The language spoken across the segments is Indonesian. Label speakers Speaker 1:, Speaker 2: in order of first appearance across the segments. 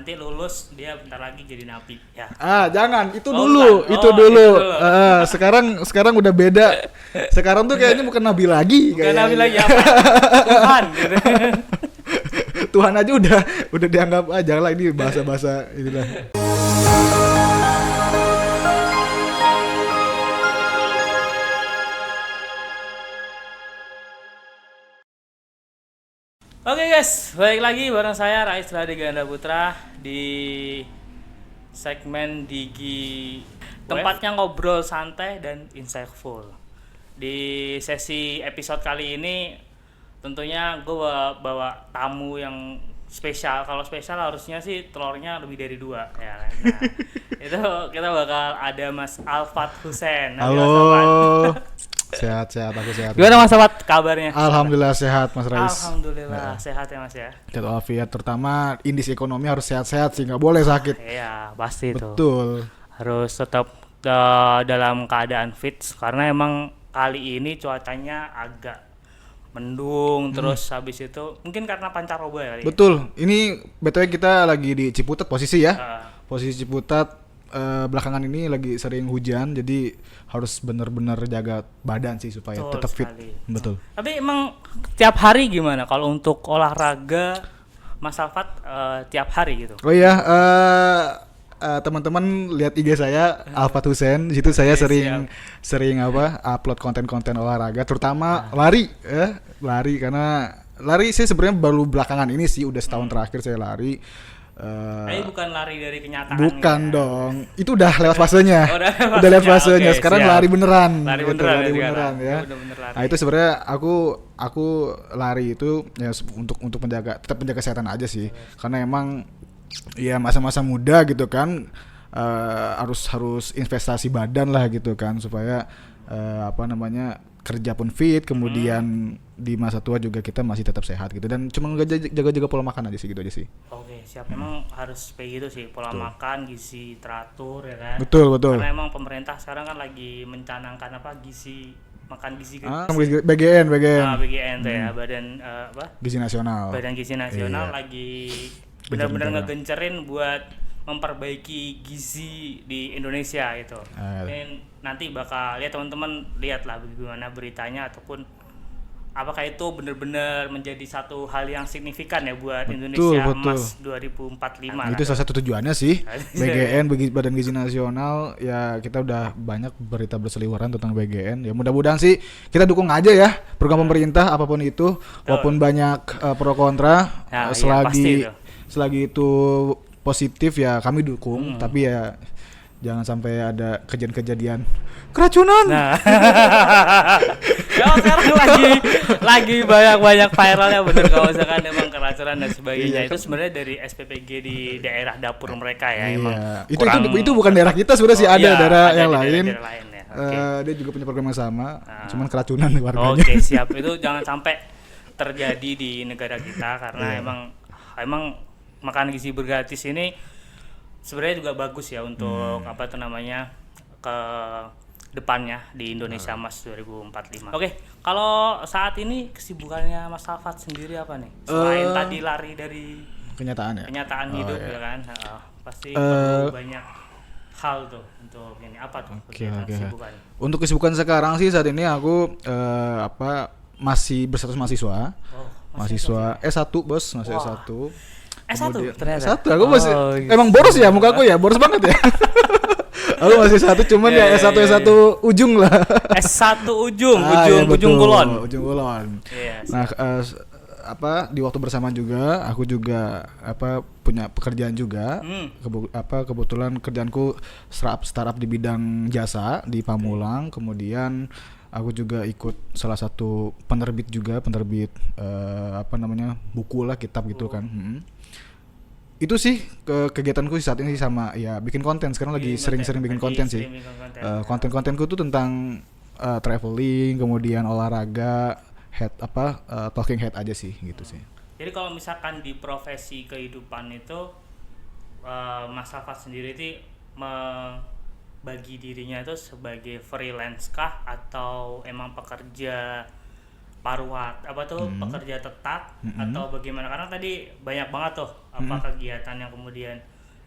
Speaker 1: nanti lulus dia bentar lagi jadi nabi ya.
Speaker 2: Jangan, itu dulu. Sekarang udah beda. Sekarang tuh kayaknya bukan nabi lagi.
Speaker 1: Bukan nabi lagi apa? Tuhan gitu.
Speaker 2: Tuhan aja udah dianggap janganlah ini bahasa-bahasa inilah.
Speaker 1: Oke guys, balik lagi bareng saya Rais Radi Ganda Putra di segmen Digi, tempatnya ngobrol santai dan insightful. Di sesi episode kali ini tentunya gue bawa tamu yang spesial. Kalau spesial harusnya sih telurnya lebih dari 2 ya. Nah, itu kita bakal ada Mas Alfat Hussein.
Speaker 2: Halo. Sehat, aku sehat.
Speaker 1: Gimana Mas Alfat kabarnya?
Speaker 2: Alhamdulillah sehat Mas Rais.
Speaker 1: Alhamdulillah sehat ya Mas ya.
Speaker 2: Sehat walafiat, terutama indeks ekonomi harus sehat-sehat sih, nggak boleh sakit.
Speaker 1: Iya pasti itu.
Speaker 2: Betul.
Speaker 1: Harus tetap dalam keadaan fit karena emang kali ini cuacanya agak mendung. Terus habis itu mungkin karena pancaroba ya kali.
Speaker 2: Betul. Ini BTW kita lagi di Ciputat posisi ya. Posisi Ciputat belakangan ini lagi sering hujan, jadi harus benar-benar jaga badan sih supaya tetap fit. Betul.
Speaker 1: Tapi emang tiap hari gimana kalau untuk olahraga Mas Alfat tiap hari gitu?
Speaker 2: Oh iya, teman-teman lihat IG saya Alfat Hussein. Di situ saya sering upload konten-konten olahraga, terutama lari karena lari saya sebenarnya baru belakangan ini sih, udah setahun terakhir saya lari.
Speaker 1: Tapi bukan lari dari kenyataan.
Speaker 2: Bukan
Speaker 1: ya.
Speaker 2: dong. Itu udah lewat fasenya. Udah lewat fasenya. Okay, sekarang lari beneran. Lari beneran ya. Nah, itu sebenarnya aku lari itu ya untuk tetap menjaga kesehatan aja sih. Karena emang ya masa-masa muda gitu kan, harus investasi badan lah gitu kan, supaya kerja pun fit, kemudian di masa tua juga kita masih tetap sehat gitu, dan cuma jaga-jaga pola makan aja sih, gitu aja sih.
Speaker 1: Oke, siap. Memang harus kayak gitu sih, pola makan, gizi teratur ya kan.
Speaker 2: Betul.
Speaker 1: Karena emang pemerintah sekarang kan lagi mencanangkan gizi
Speaker 2: BGN
Speaker 1: tuh ya, Badan
Speaker 2: Gizi Nasional.
Speaker 1: Badan Gizi Nasional lagi benar-benar ngegencerin buat memperbaiki gizi di Indonesia gitu. Dan nanti bakal teman-teman lihatlah bagaimana beritanya, ataupun apakah itu benar-benar menjadi satu hal yang signifikan ya buat Indonesia Emas 2045.
Speaker 2: Itu salah satu tujuannya sih. BGN, Badan Gizi Nasional, ya kita udah banyak berita berseliweran tentang BGN. Ya mudah-mudahan sih kita dukung aja ya program pemerintah apapun itu, walaupun banyak pro kontra. Selagi itu positif ya kami dukung, tapi ya jangan sampai ada kejadian keracunan.
Speaker 1: Nah. Kalau sekarang lagi banyak viralnya bener, kalau misalkan emang keracunan dan sebagainya. Itu sebenarnya dari SPPG di daerah dapur mereka ya. Emang
Speaker 2: itu bukan daerah kita sebenarnya sih, ada daerah yang lain.
Speaker 1: Ya. Okay.
Speaker 2: Dia juga punya program yang sama, cuman keracunan warganya.
Speaker 1: Oke, siap. Itu jangan sampai terjadi di negara kita, karena emang makan gizi bergratis ini sebenarnya juga bagus ya untuk ke depannya di Indonesia Emas 2045. Oke, kalau saat ini kesibukannya Mas Alfat sendiri apa nih? Selain tadi lari dari kenyataan hidup ya kan, pasti perlu banyak hal tuh untuk ini. Apa tuh kesibukan?
Speaker 2: Untuk kesibukan sekarang sih saat ini aku masih berstatus mahasiswa. Mahasiswa S1 bos, masih S1.
Speaker 1: S1 ternyata.
Speaker 2: S1 aku masih emang boros ya muka aku ya, boros banget ya. Aku masih S1 cuman S1 ujung lah.
Speaker 1: S1 ujung kulon.
Speaker 2: Ujung kulon. Nah, di waktu bersamaan juga aku juga punya pekerjaan juga. Kebetulan kerjaanku startup di bidang jasa di Pamulang. Kemudian aku juga ikut salah satu penerbit buku lah, kitab gitu kan. Itu sih kegiatanku saat ini sama ya, bikin konten. Sekarang lagi sering-sering bikin konten sih. Konten-kontenku tuh tentang traveling, kemudian olahraga, talking head aja sih gitu sih.
Speaker 1: Jadi kalau misalkan di profesi kehidupan itu Mas Alfat sendiri itu membagi dirinya itu sebagai freelance kah, atau emang pekerja apa tuh pekerja tetap atau bagaimana, karena tadi banyak banget tuh apa kegiatan yang kemudian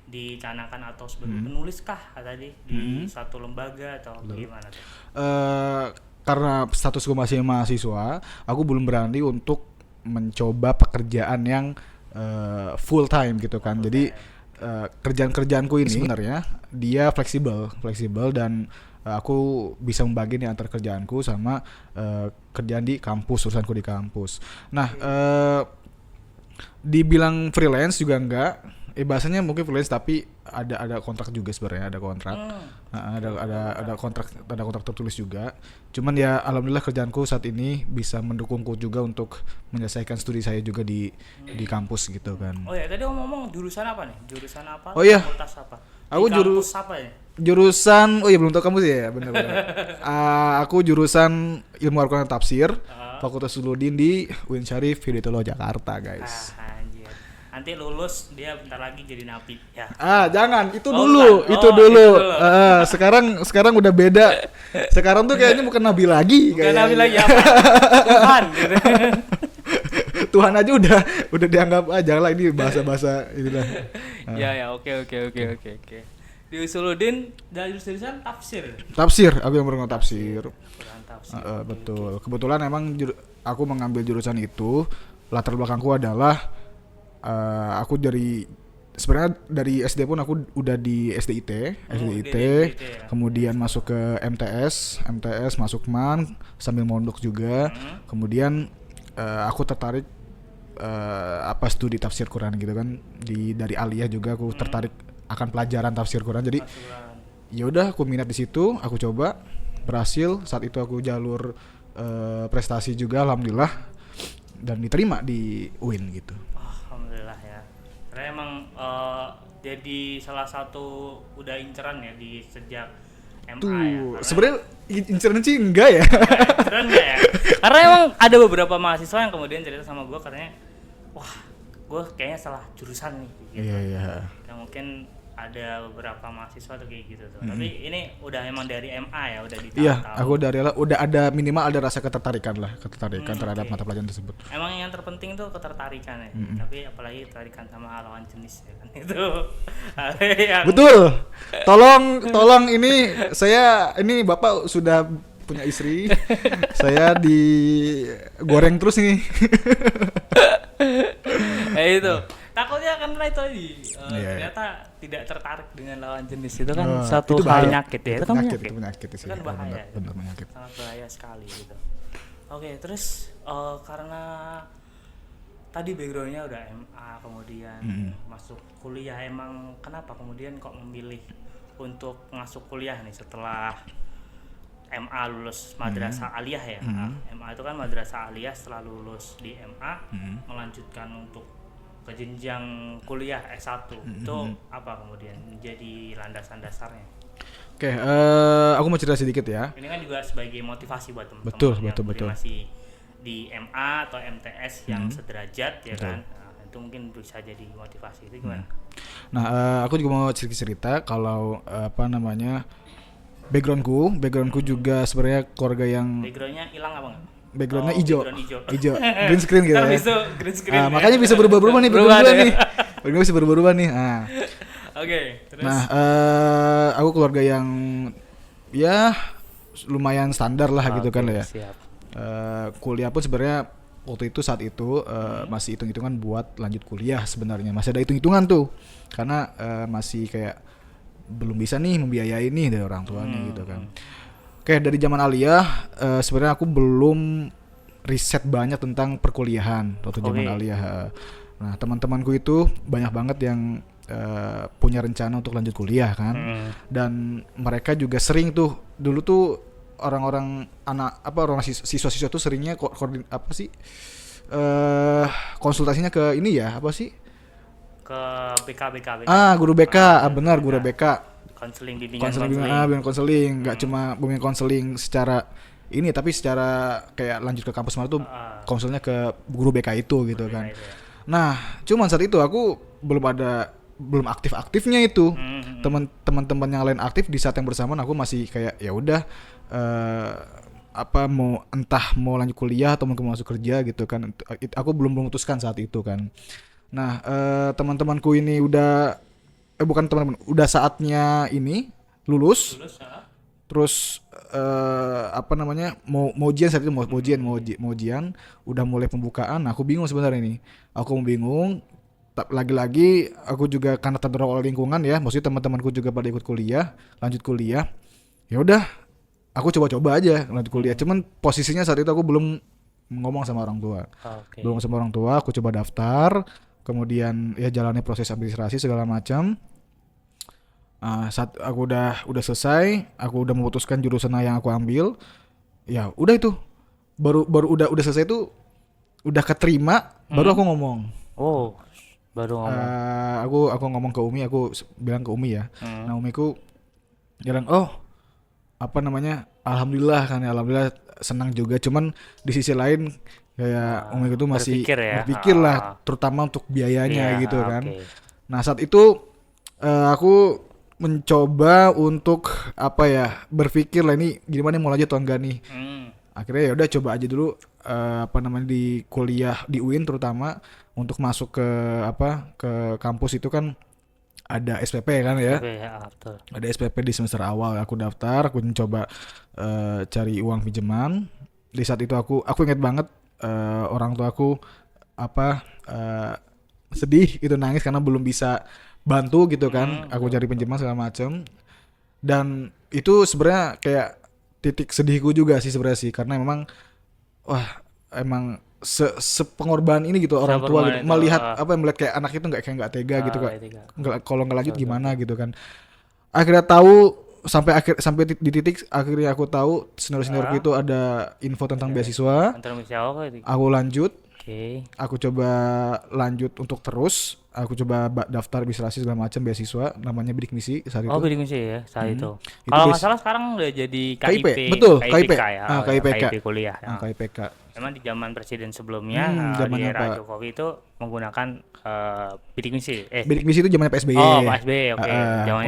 Speaker 1: dicanangkan atau sebagai penulis kah tadi di satu lembaga atau bagaimana tuh?
Speaker 2: Karena status gue masih mahasiswa, aku belum berani untuk mencoba pekerjaan yang full time gitu kan. Jadi kerjaan-kerjaanku ini sebenarnya dia fleksibel dan aku bisa membagi nih antar kerjaanku sama kerjaan di kampus, urusanku di kampus. Nah, dibilang freelance juga enggak. Bahasanya mungkin freelance tapi ada kontrak juga sebenarnya, ada kontrak. Ada kontrak tertulis juga. Cuman ya alhamdulillah kerjaanku saat ini bisa mendukungku juga untuk menyelesaikan studi saya juga di kampus gitu kan.
Speaker 1: Oh ya, tadi ngomong jurusan apa nih? Jurusan apa?
Speaker 2: Oh iya.
Speaker 1: Fakultas apa?
Speaker 2: Aku
Speaker 1: kampus apa ya?
Speaker 2: Jurusan, oh iya belum tahu kampus ya, benar. Aku jurusan Ilmu Al-Quran dan Tafsir, Fakultas Uludin di UIN Syarif Hidayatullah Jakarta, guys.
Speaker 1: Anjir. Nanti lulus dia bentar lagi jadi napi ya.
Speaker 2: Jangan, itu dulu. Sekarang udah beda. Sekarang tuh kayaknya bukan nabi lagi.
Speaker 1: Bukan nabi lagi apa? Tuhan gitu.
Speaker 2: Tuhan aja udah dianggap janganlah ini bahasa-bahasa inilah.
Speaker 1: Ya, oke. Di Usuludin dari jurusan
Speaker 2: Tafsir, aku yang berangkat tafsir.
Speaker 1: Okay.
Speaker 2: Betul. Kebetulan emang aku mengambil jurusan itu, latar belakangku adalah aku sebenarnya dari SD pun aku udah di SDIT, ya. Kemudian masuk ke MTS masuk MAN sambil mondok juga. Kemudian aku tertarik studi tafsir Quran gitu kan, dari aliyah juga aku tertarik akan pelajaran tafsir Quran. Jadi ya udah aku minat di situ, aku coba, berhasil. Saat itu aku jalur prestasi juga alhamdulillah dan diterima di UIN gitu.
Speaker 1: Alhamdulillah ya. Karena emang jadi salah satu udah inceran ya di sejak MA
Speaker 2: tuh,
Speaker 1: ya.
Speaker 2: Sebenarnya inceran sih enggak ya.
Speaker 1: Inceran enggak ya. Karena emang ada beberapa mahasiswa yang kemudian cerita sama gue katanya, wah, gue kayaknya salah jurusan nih. Gitu.
Speaker 2: Iya.
Speaker 1: Yang mungkin ada beberapa mahasiswa tuh kayak gitu tuh. Tapi ini udah emang dari MA ya, udah ditahu.
Speaker 2: Iya, aku udah ada minimal ada rasa ketertarikan terhadap mata pelajaran tersebut.
Speaker 1: Emang yang terpenting tuh ketertarikan ya. Tapi apalagi tertarikan sama lawan jenis ya kan itu.
Speaker 2: Betul. Tolong ini Bapak sudah punya istri. Saya digoreng terus nih.
Speaker 1: Itu. Takutnya karena itu tadi ternyata tidak tertarik dengan lawan jenis itu kan satu hal penyakit ya. Itu kan
Speaker 2: penyakit sih.
Speaker 1: Itu kan bahaya.
Speaker 2: Benar penyakit.
Speaker 1: Sangat bahaya sekali gitu. Oke, terus karena tadi backgroundnya udah MA kemudian masuk kuliah, emang kenapa kemudian kok memilih untuk masuk kuliah nih setelah MA lulus madrasah aliyah ya? MA itu kan madrasah aliyah, setelah lulus di MA melanjutkan untuk ke jenjang kuliah S1 itu apa kemudian menjadi landasan dasarnya?
Speaker 2: Oke, aku mau cerita sedikit ya.
Speaker 1: Ini kan juga sebagai motivasi buat teman-teman
Speaker 2: betul.
Speaker 1: masih di MA atau MTS yang sederajat ya kan. Nah, itu mungkin bisa jadi motivasi. Itu gimana?
Speaker 2: Nah, aku juga mau cerita kalau backgroundku juga sebenarnya keluarga yang
Speaker 1: backgroundnya hilang apa enggak?
Speaker 2: Backgroundnya hijau, green screen gitu ya.
Speaker 1: Green screen.
Speaker 2: Makanya bisa berubah-ubah nih background nih. Background bisa berubah-ubah nih.
Speaker 1: Oke, terus.
Speaker 2: Nah, aku keluarga yang ya lumayan standar lah gitu kan ya.
Speaker 1: Siap.
Speaker 2: Kuliah pun sebenarnya waktu itu saat itu masih hitung-hitungan buat lanjut kuliah sebenarnya. Masih ada hitung-hitungan tuh. Karena masih kayak belum bisa nih membiayai nih dari orang tua nih gitu kan. Oke, dari zaman aliyah sebenarnya aku belum riset banyak tentang perkuliahan waktu zaman aliyah. Nah, teman-temanku itu banyak banget yang punya rencana untuk lanjut kuliah kan. Dan mereka juga sering tuh dulu tuh orang siswa-siswa tuh seringnya konsultasinya ke ini ya, apa sih?
Speaker 1: Ke BK.
Speaker 2: Guru BK, benar guru BK. bimbingan konseling, nggak cuma bimbingan konseling secara ini tapi secara kayak lanjut ke kampus mana tuh konselnya ke guru BK itu gitu kan. Nah, cuman saat itu aku belum aktif-aktifnya itu. Teman-teman yang lain aktif di saat yang bersamaan aku masih kayak ya udah apa mau entah mau lanjut kuliah atau mau masuk kerja gitu kan. Aku belum memutuskan saat itu kan. Nah, teman-temanku ini bukan teman-teman, udah saatnya ini lulus.
Speaker 1: Lulus, ah.
Speaker 2: Terus apa namanya mau ujian saat itu mau ujian udah mulai pembukaan. Aku bingung sebenarnya ini. Aku bingung. Lagi-lagi aku juga karena terdorong oleh lingkungan ya. Maksudnya teman-temanku juga pada ikut kuliah, lanjut kuliah. Ya udah, aku coba-coba aja lanjut kuliah. Cuman posisinya saat itu aku belum ngomong sama orang tua.
Speaker 1: Oke.
Speaker 2: Belum sama orang tua. Aku coba daftar. Kemudian ya jalani proses administrasi segala macam. Saat aku udah selesai, aku udah memutuskan jurusan yang aku ambil. Ya udah itu, baru udah selesai itu, udah keterima, baru aku ngomong.
Speaker 1: Oh, baru ngomong.
Speaker 2: Aku ngomong ke Umi, bilang ke Umi ya. Nah Umiku bilang, oh apa namanya, alhamdulillah senang juga. Cuman di sisi lain kayak Umiku tuh masih berpikir lah, terutama untuk biayanya gitu kan.
Speaker 1: Okay.
Speaker 2: Nah saat itu aku mencoba untuk apa ya, berpikir lah ini gimana mau lanjut atau enggak nih. Akhirnya ya udah coba aja dulu apa namanya di kuliah di UIN terutama untuk masuk ke kampus itu kan ada SPP kan ya.
Speaker 1: Betul.
Speaker 2: Ada SPP di semester awal. Aku daftar, aku mencoba cari uang pinjaman. Di saat itu aku ingat banget orang tua aku sedih gitu, nangis karena belum bisa bantu gitu kan. Aku cari pinjaman segala macem. Dan itu sebenarnya kayak titik sedihku juga sih sebenarnya sih, karena memang emang sepengorbanan ini gitu orang tua gitu, melihat kayak anak itu nggak tega gitu kan, kalau nggak lanjut gimana gitu kan. Akhirnya tahu sampai di titik akhirnya aku tahu seniorku itu ada info tentang beasiswa. Aku lanjut. Aku coba lanjut untuk terus. Aku coba daftar administrasi segala macam beasiswa, namanya bidik misi saat itu.
Speaker 1: Oh, bidik misi ya saat itu. Kalau nggak salah sekarang udah jadi KIP.
Speaker 2: Betul,
Speaker 1: KIP ya.
Speaker 2: KIPK
Speaker 1: kuliah.
Speaker 2: KIPK.
Speaker 1: Memang di zaman presiden sebelumnya di era Jokowi itu menggunakan bidik misi.
Speaker 2: Bidik misi itu zamannya PSBY.
Speaker 1: Oh, PSBY, oke.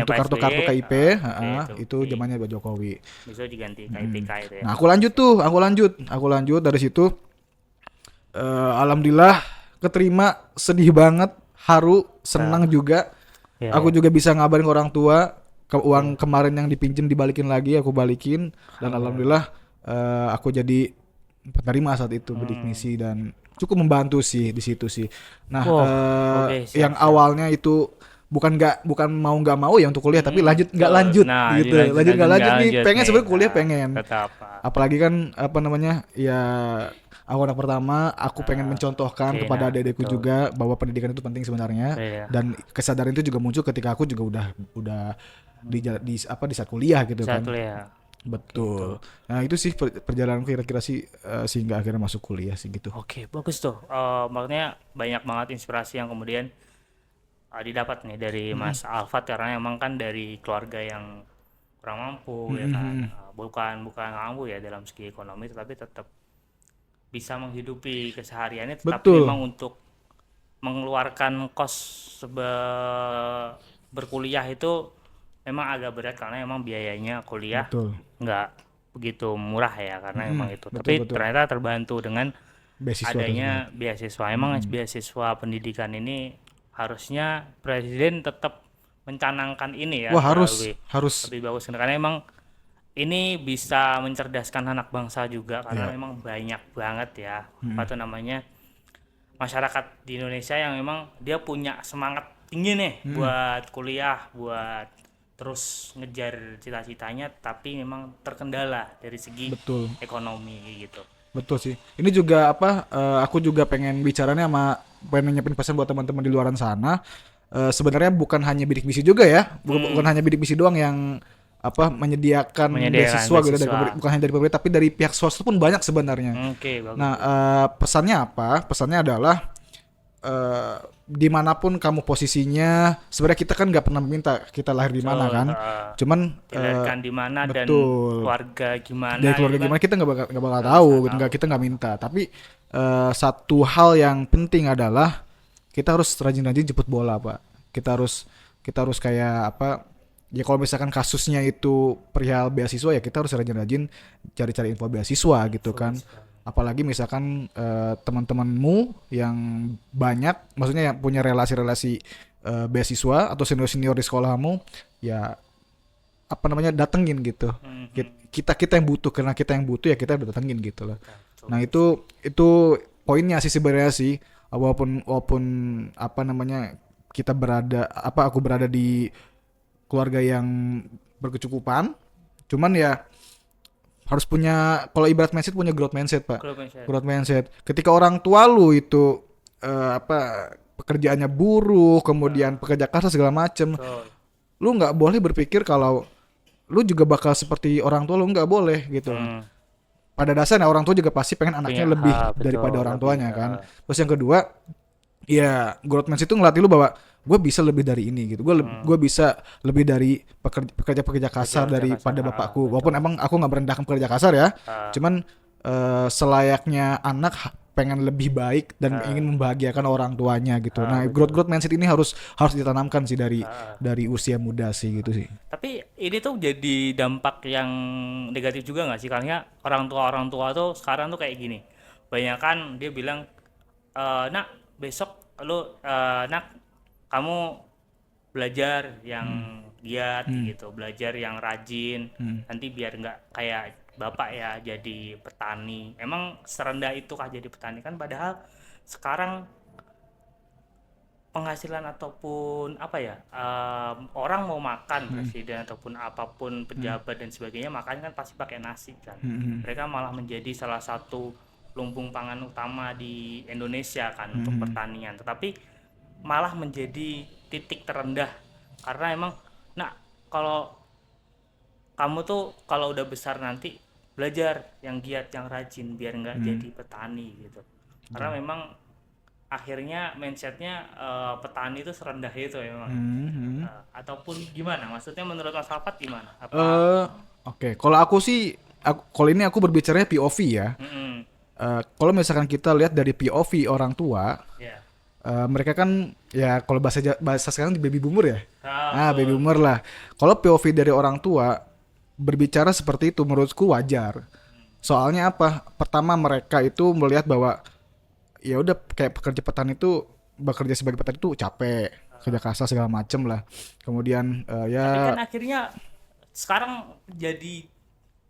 Speaker 2: Untuk kartu-kartu KIP, itu zamannya Pak Jokowi.
Speaker 1: Bisa diganti KIPK itu ya.
Speaker 2: Nah, aku lanjut dari situ. Alhamdulillah keterima, sedih banget, haru, senang juga. Aku juga bisa ngabarin ke orang tua, uang kemarin yang dipinjam dibalikin lagi, aku balikin, dan alhamdulillah aku jadi penerima saat itu bidik misi, dan cukup membantu sih di situ sih. Nah, yang awalnya itu bukan mau nggak mau ya untuk kuliah, tapi lanjut nggak lanjut gitu, lanjut nggak lanjut nih, pengen sebenarnya kuliah pengen. Apalagi kan apa namanya ya, aku anak pertama, aku pengen mencontohkan kepada adik-adikku juga bahwa pendidikan itu penting sebenarnya. Dan kesadaran itu juga muncul ketika aku juga udah di saat kuliah gitu kan. Betul. Gitu. Nah, itu sih perjalananku kira-kira sih sehingga akhirnya masuk kuliah sih gitu.
Speaker 1: Oke, bagus tuh. Maksudnya banyak banget inspirasi yang kemudian didapat nih dari Mas Alfat, karena emang kan dari keluarga yang kurang mampu ya kan. Bukan mampu ya dalam segi ekonomi, tetapi tetap bisa menghidupi kesehariannya, tetapi memang untuk mengeluarkan kos berkuliah itu memang agak berat, karena memang biayanya kuliah nggak begitu murah ya, karena memang itu. Tapi ternyata terbantu dengan adanya beasiswa. Emang beasiswa pendidikan ini harusnya presiden tetap mencanangkan ini ya.
Speaker 2: Wah, harus
Speaker 1: lebih bagus, karena emang ini bisa mencerdaskan anak bangsa juga, karena memang banyak banget ya masyarakat di Indonesia yang memang dia punya semangat tinggi nih buat kuliah, buat terus ngejar cita-citanya, tapi memang terkendala dari segi ekonomi gitu.
Speaker 2: Betul sih. Ini juga aku juga pengen bicaranya pengen nyiapin pesan buat teman-teman di luaran sana. Sebenarnya bukan hanya bidik misi juga ya, bukan hanya bidik misi doang yang menyediakan beasiswa gitu, bukan hanya dari pemerintah, tapi dari pihak swasta pun banyak sebenarnya. Nah, pesannya apa? Pesannya adalah dimanapun kamu posisinya, sebenarnya kita kan nggak pernah minta kita lahir di mana kan, cuman
Speaker 1: dilahirkan di mana dan keluarga gimana.
Speaker 2: Dari keluarga gimana kita nggak bakal tahu, kita nggak minta. Tapi satu hal yang penting adalah kita harus rajin-rajin jemput bola, Pak. Kita harus kayak Ya kalau misalkan kasusnya itu perihal beasiswa ya kita harus rajin-rajin cari-cari info beasiswa gitu kan. Apalagi misalkan teman-temanmu yang banyak, maksudnya yang punya relasi-relasi beasiswa atau senior-senior di sekolahmu, ya apa namanya datengin gitu. Kita yang butuh, karena kita yang butuh ya kita udah datengin gitu loh. Nah itu poinnya sih sebenarnya sih. Walaupun apa namanya aku berada di keluarga yang berkecukupan, cuman ya harus punya, kalau ibarat mindset, punya growth mindset pak. Growth mindset ketika orang tua lu itu pekerjaannya buruh, kemudian pekerja kasar segala macem, lu nggak boleh berpikir kalau lu juga bakal seperti orang tua lu, nggak boleh gitu. Pada dasarnya orang tua juga pasti pengen anaknya lebih daripada orang tuanya kan. Terus yang kedua, ya growth mindset itu ngelatih lu bahwa gue bisa lebih dari ini gitu. Gue bisa lebih dari pekerja kasar daripada bapakku. Walaupun emang aku nggak merendahkan pekerja kasar ya. Cuman selayaknya anak pengen lebih baik dan ingin membahagiakan orang tuanya gitu. Nah, growth mindset ini harus ditanamkan sih dari usia muda sih gitu sih.
Speaker 1: Tapi ini tuh jadi dampak yang negatif juga nggak sih? Karena orang tua tuh sekarang tuh kayak gini. Banyak kan dia bilang, nak besok nak kamu belajar yang giat gitu, belajar yang rajin, nanti biar nggak kayak bapak ya jadi petani. Emang serendah itu kah jadi petani? Kan padahal sekarang penghasilan ataupun orang mau makan, presiden ataupun apapun pejabat dan sebagainya, makan kan pasti pakai nasi kan. Mereka malah menjadi salah satu lumbung pangan utama di Indonesia kan untuk pertanian, tetapi malah menjadi titik terendah karena emang kalau kamu tuh kalau udah besar nanti belajar yang giat yang rajin biar nggak jadi petani gitu, karena memang akhirnya mindsetnya petani itu serendah itu memang. Ataupun gimana, maksudnya menurut Mas Alfat gimana?
Speaker 2: Oke. Kalau aku sih, kalau ini aku berbicaranya POV ya. Kalau misalkan kita lihat dari POV orang tua, mereka kan ya kalau bahasa sekarang di baby boomer ya. Baby boomer lah. Kalau POV dari orang tua berbicara seperti itu menurutku wajar. Soalnya apa? Pertama, mereka itu melihat bahwa ya udah kayak pekerja petani itu, bekerja sebagai petani itu capek, kerja kasar segala macem lah. Kemudian
Speaker 1: Tapi kan akhirnya sekarang jadi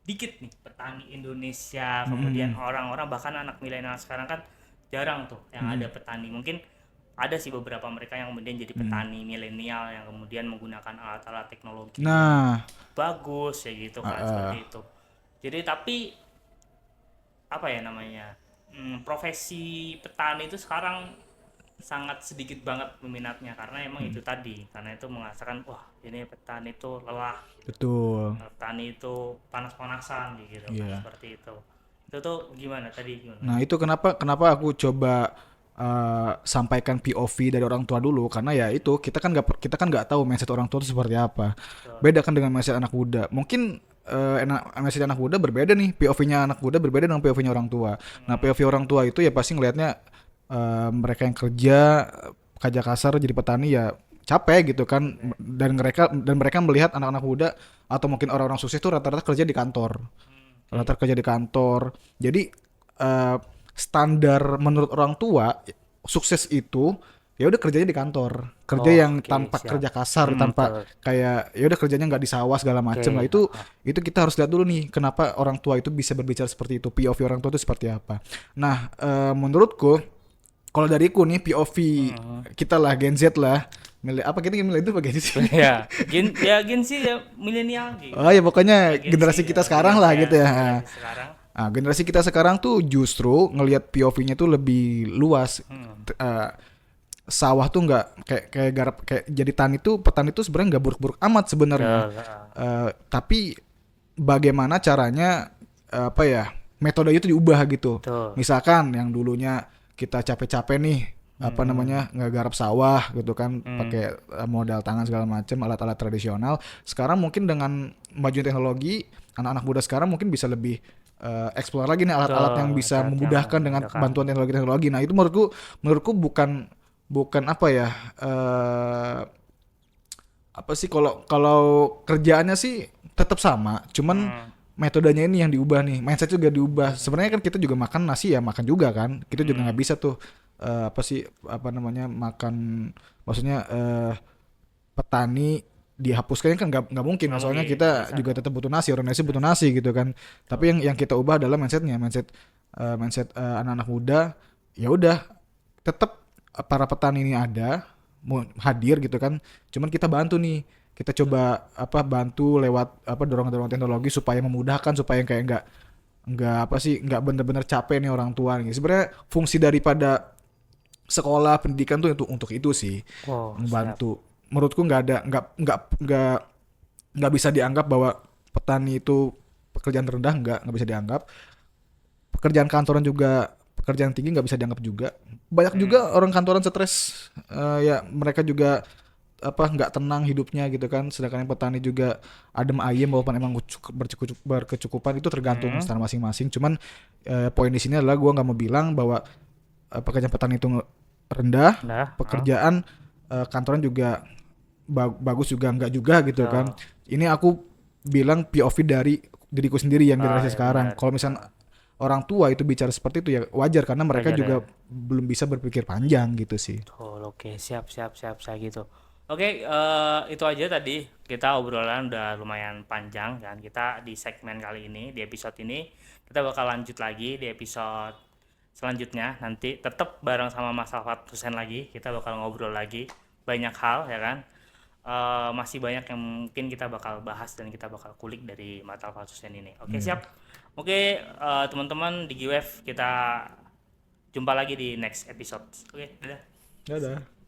Speaker 1: dikit nih petani Indonesia, kemudian orang-orang bahkan anak milenial sekarang kan jarang tuh yang ada petani. Mungkin ada sih beberapa mereka yang kemudian jadi petani milenial yang kemudian menggunakan alat-alat teknologi bagus ya gitu kan, seperti itu. Jadi tapi apa ya namanya, profesi petani itu sekarang sangat sedikit banget peminatnya karena emang itu tadi, karena itu mengatakan wah ini petani itu lelah,
Speaker 2: betul,
Speaker 1: petani itu panas-panasan gitu kan, seperti itu tuh gimana tadi gimana?
Speaker 2: Nah itu kenapa aku coba sampaikan POV dari orang tua dulu, karena ya itu kita kan nggak tahu mindset orang tua itu seperti apa. Beda kan dengan mindset anak muda. Mungkin mindset anak muda berbeda nih, POV-nya anak muda berbeda dengan POV-nya orang tua. Nah POV orang tua itu ya pasti ngelihatnya mereka yang kerja kasar jadi petani ya capek gitu kan, dan mereka melihat anak-anak muda atau mungkin orang-orang sukses itu rata-rata kerja di kantor. Jadi standar menurut orang tua sukses itu ya udah kerjanya di kantor, kerja yang tanpa kerja kasar, tanpa kayak ya udah kerjanya nggak di sawah segala macem lah. Itu kita harus lihat dulu nih kenapa orang tua itu bisa berbicara seperti itu, POV orang tua itu seperti apa. Nah menurutku kalau dariku nih POV kita lah Gen Z lah, kita milih itu apa Gen Z?
Speaker 1: Gen Z ya milenial gitu.
Speaker 2: Oh ya pokoknya generasi kita sekarang lah gitu ya. Nah, generasi kita sekarang tuh justru ngelihat POV-nya tuh lebih luas. Sawah tuh nggak kayak garap, kayak jadi petani tuh sebenarnya nggak buruk-buruk amat sebenarnya. Tapi bagaimana caranya metodenya itu diubah gitu. Misalkan yang dulunya kita capek-capek nih nggak garap sawah gitu kan, pakai modal tangan segala macam, alat-alat tradisional. Sekarang mungkin dengan majunya teknologi, anak-anak muda sekarang mungkin bisa lebih explore lagi nih alat-alat yang bisa memudahkan dengan bantuan teknologi. Nah itu menurutku bukan apa sih kalau kalau kerjaannya sih tetap sama, cuman metodenya ini yang diubah nih, mindset juga diubah. Sebenarnya kan kita juga makan nasi ya makan juga kan, kita juga nggak bisa tuh apa sih apa namanya makan, maksudnya petani dihapuskannya kan nggak mungkin,
Speaker 1: Nggak
Speaker 2: soalnya
Speaker 1: mungkin,
Speaker 2: kita
Speaker 1: bisa.
Speaker 2: juga tetap butuh nasi, orang Indonesia butuh nasi gitu kan. Tapi yang kita ubah adalah mindsetnya, mindset anak-anak muda. Ya udah, tetap para petani ini ada, mau hadir gitu kan, cuman kita bantu nih, kita coba apa bantu lewat apa dorong-dorong teknologi supaya memudahkan, supaya kayak nggak apa sih nggak bener-bener capek nih orang tua nih. Sebenarnya fungsi daripada sekolah pendidikan tuh untuk itu sih,
Speaker 1: Oh, siap.
Speaker 2: membantu. Menurutku nggak bisa dianggap bahwa petani itu pekerjaan rendah, nggak bisa dianggap. Pekerjaan kantoran juga, pekerjaan tinggi nggak bisa dianggap juga. Banyak juga orang kantoran stres, ya mereka juga apa nggak tenang hidupnya gitu kan. Sedangkan yang petani juga adem ayem walaupun emang berkecukupan, itu tergantung
Speaker 1: Hmm.
Speaker 2: secara masing-masing. Cuman poin di sini adalah gua nggak mau bilang bahwa pekerjaan petani itu rendah,
Speaker 1: Udah.
Speaker 2: pekerjaan kantoran juga bagus juga enggak juga gitu kan.
Speaker 1: Betul.
Speaker 2: Ini aku bilang POV dari diriku sendiri yang
Speaker 1: Ah,
Speaker 2: generasi
Speaker 1: ya
Speaker 2: sekarang.
Speaker 1: benar.
Speaker 2: Kalau misalnya orang tua itu bicara seperti itu ya wajar, karena mereka
Speaker 1: Wajar ya.
Speaker 2: juga belum bisa berpikir panjang gitu sih.
Speaker 1: Betul, oke, siap, siap, siap, saya gitu. Oke, itu aja tadi. Kita obrolan udah lumayan panjang kan. Kita di segmen kali ini, di episode ini, kita bakal lanjut lagi di episode selanjutnya. Nanti tetap bareng sama Mas Alfat Husen lagi. Kita bakal ngobrol lagi banyak hal ya kan. Masih banyak yang mungkin kita bakal bahas dan kita bakal kulik dari Mas Alfat Husen ini. Oke, siap. Oke, teman-teman di GWF kita jumpa lagi di next episode. Oke, dadah.
Speaker 2: Dadah.